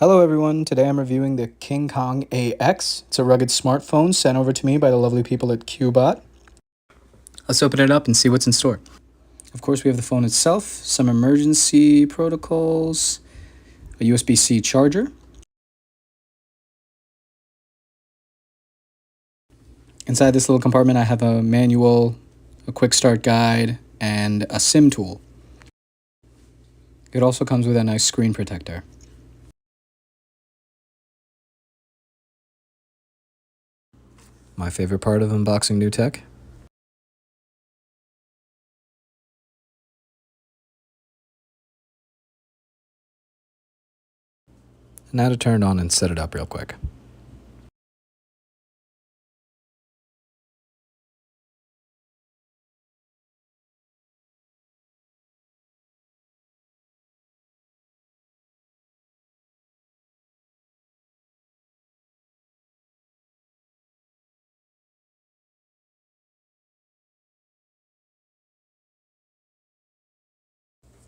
Hello everyone, today I'm reviewing the KingKong AX. It's a rugged smartphone sent over to me by the lovely people at Cubot. Let's open it up and see what's in store. Of course, we have the phone itself, some emergency protocols, a USB-C charger. Inside this little compartment I have a manual, a quick start guide, and a SIM tool. It also comes with a nice screen protector. My favorite part of unboxing new tech. Now to turn it on and set it up real quick.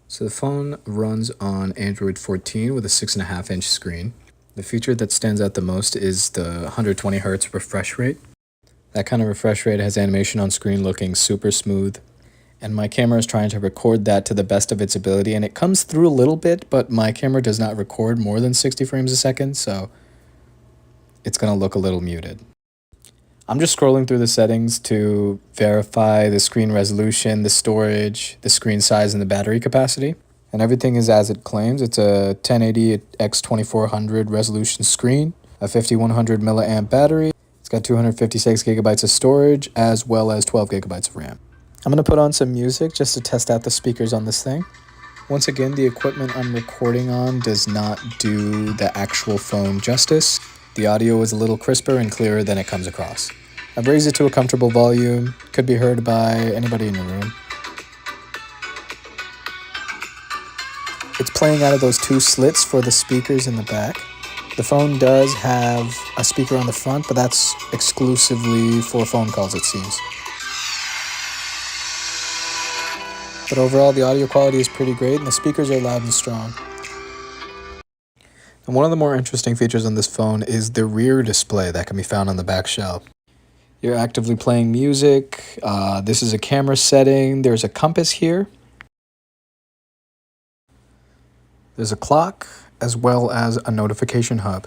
So the phone runs on Android 14 with a 6.5-inch screen. The feature that stands out the most is the 120 Hz refresh rate. That kind of refresh rate has animation on screen looking super smooth. And my camera is trying to record that to the best of its ability, and it comes through a little bit, but my camera does not record more than 60 frames a second, so it's going to look a little muted. I'm just scrolling through the settings to verify the screen resolution, the storage, the screen size, and the battery capacity. And everything is as it claims. It's a 1080 x 2400 resolution screen, a 5100 milliamp battery. It's got 256 gigabytes of storage, as well as 12 gigabytes of RAM. I'm going to put on some music just to test out the speakers on this thing. Once again, the equipment I'm recording on does not do the actual phone justice. The audio is a little crisper and clearer than it comes across. I've raised it to a comfortable volume, could be heard by anybody in the room. It's playing out of those two slits for the speakers in the back. The phone does have a speaker on the front, but that's exclusively for phone calls, it seems. But overall, the audio quality is pretty great, and the speakers are loud and strong. And one of the more interesting features on this phone is the rear display that can be found on the back shelf. You're actively playing music. This is a camera setting. There's a compass here. There's a clock, as well as a notification hub.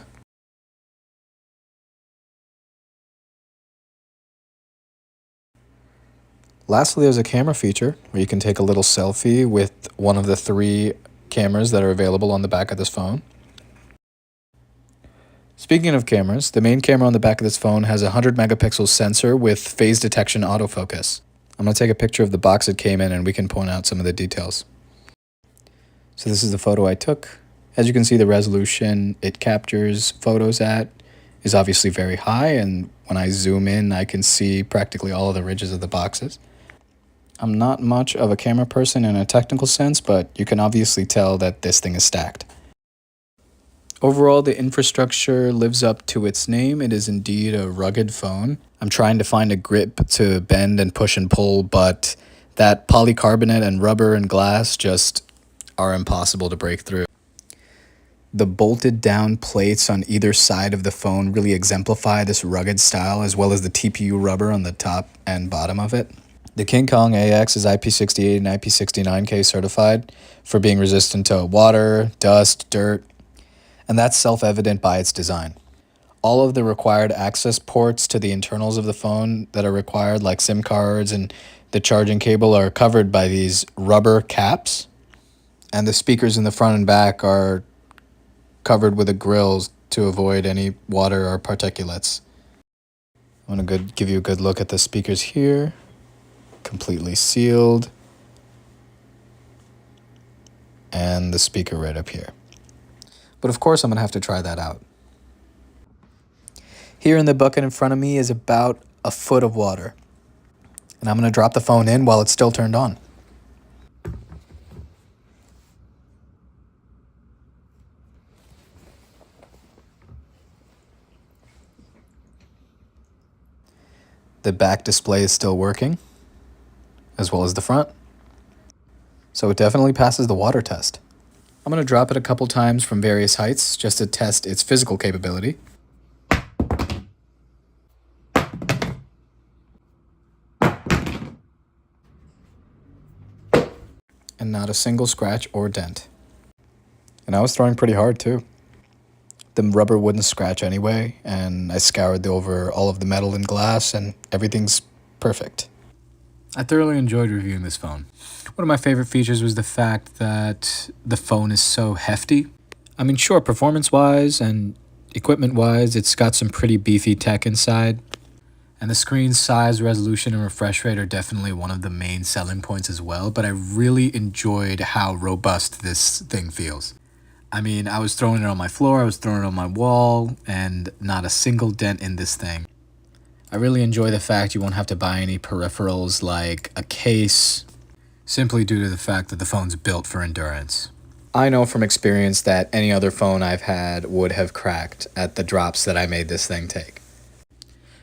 Lastly, there's a camera feature where you can take a little selfie with one of the 3 cameras that are available on the back of this phone. Speaking of cameras, the main camera on the back of this phone has a 100 megapixel sensor with phase detection autofocus. I'm going to take a picture of the box it came in and we can point out some of the details. So this is the photo I took. As you can see, the resolution it captures photos at is obviously very high, and when I zoom in, I can see practically all of the ridges of the boxes. I'm not much of a camera person in a technical sense, but you can obviously tell that this thing is stacked. Overall, the infrastructure lives up to its name. It is indeed a rugged phone. I'm trying to find a grip to bend and push and pull, but that polycarbonate and rubber and glass just are impossible to break through. The bolted down plates on either side of the phone really exemplify this rugged style, as well as the TPU rubber on the top and bottom of it. The KingKong AX is IP68 and IP69K certified for being resistant to water, dust, dirt, and that's self-evident by its design. All of the required access ports to the internals of the phone that are required, like SIM cards and the charging cable, are covered by these rubber caps, and the speakers in the front and back are covered with the grills to avoid any water or particulates. I'm going to give you a good look at the speakers here. Completely sealed. And the speaker right up here. But of course I'm going to have to try that out. Here in the bucket in front of me is about a foot of water. And I'm going to drop the phone in while it's still turned on. The back display is still working, as well as the front. So it definitely passes the water test. I'm going to drop it a couple times from various heights just to test its physical capability. And not a single scratch or dent. And I was throwing pretty hard too. The rubber wouldn't scratch anyway, and I scoured over all of the metal and glass, and everything's perfect. I thoroughly enjoyed reviewing this phone. One of my favorite features was the fact that the phone is so hefty. I mean, sure, performance-wise and equipment-wise, it's got some pretty beefy tech inside. And the screen size, resolution, and refresh rate are definitely one of the main selling points as well, but I really enjoyed how robust this thing feels. I mean, I was throwing it on my floor, I was throwing it on my wall, and not a single dent in this thing. I really enjoy the fact you won't have to buy any peripherals like a case, simply due to the fact that the phone's built for endurance. I know from experience that any other phone I've had would have cracked at the drops that I made this thing take.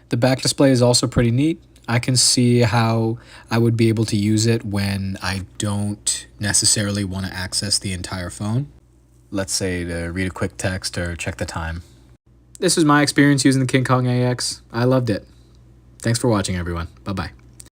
The back display is also pretty neat. I can see how I would be able to use it when I don't necessarily want to access the entire phone. Let's say to read a quick text or check the time. This is my experience using the KingKong AX. I loved it. Thanks for watching, everyone. Bye-bye.